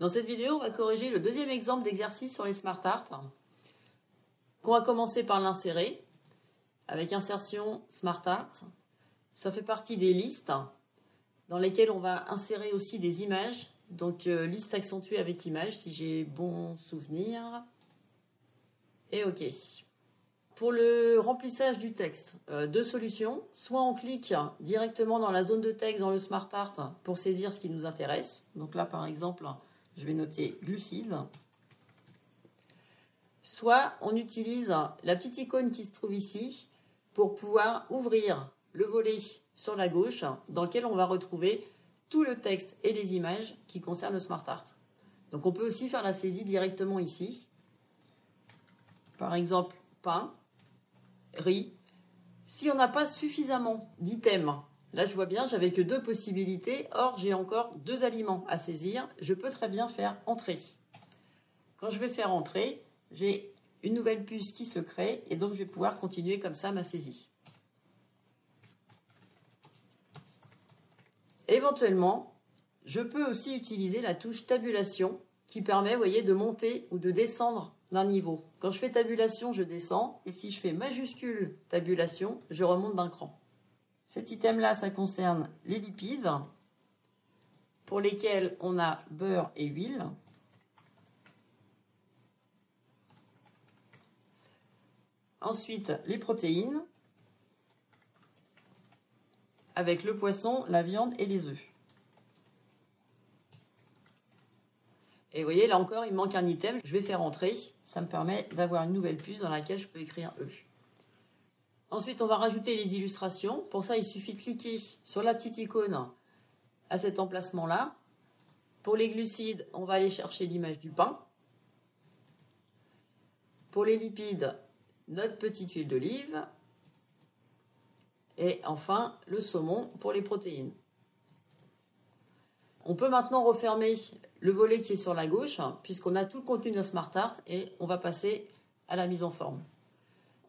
Dans cette vidéo, on va corriger le deuxième exemple d'exercice sur les Smart Art. On va commencer par l'insérer avec insertion Smart Art. Ça fait partie des listes dans lesquelles on va insérer aussi des images. Donc liste accentuée avec image si j'ai bon souvenir. Et OK. Pour le remplissage du texte, deux solutions. Soit on clique directement dans la zone de texte dans le Smart Art pour saisir ce qui nous intéresse. Donc là par exemple, je vais noter glucides. Soit on utilise la petite icône qui se trouve ici pour pouvoir ouvrir le volet sur la gauche dans lequel on va retrouver tout le texte et les images qui concernent le Smart Art. Donc on peut aussi faire la saisie directement ici. Par exemple, pain, riz. Si on n'a pas suffisamment d'items, là je vois bien, j'avais que deux possibilités, or j'ai encore deux aliments à saisir, je peux très bien faire entrée. Quand je vais faire entrée, j'ai une nouvelle puce qui se crée et donc je vais pouvoir continuer comme ça ma saisie. Éventuellement, je peux aussi utiliser la touche tabulation qui permet, vous voyez, de monter ou de descendre d'un niveau. Quand je fais tabulation, je descends et si je fais majuscule tabulation, je remonte d'un cran. Cet item-là, ça concerne les lipides pour lesquels on a beurre et huile. Ensuite, les protéines, avec le poisson, la viande et les œufs. Et vous voyez, là encore, il me manque un item. Je vais faire entrer. Ça me permet d'avoir une nouvelle puce dans laquelle je peux écrire E. Ensuite, on va rajouter les illustrations. Pour ça, il suffit de cliquer sur la petite icône à cet emplacement-là. Pour les glucides, on va aller chercher l'image du pain. Pour les lipides, notre petite huile d'olive. Et enfin, le saumon pour les protéines. On peut maintenant refermer le volet qui est sur la gauche, puisqu'on a tout le contenu de notre Smart Art et on va passer à la mise en forme.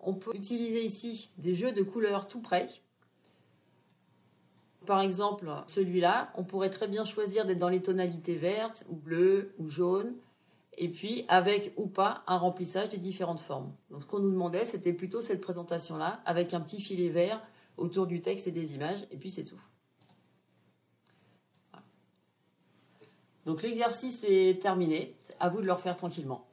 On peut utiliser ici des jeux de couleurs tout près. Par exemple, celui-là, on pourrait très bien choisir d'être dans les tonalités vertes ou bleues ou jaunes, et puis avec ou pas un remplissage des différentes formes. Donc ce qu'on nous demandait, c'était plutôt cette présentation-là, avec un petit filet vert autour du texte et des images, et puis c'est tout. Donc l'exercice est terminé, à vous de le refaire tranquillement.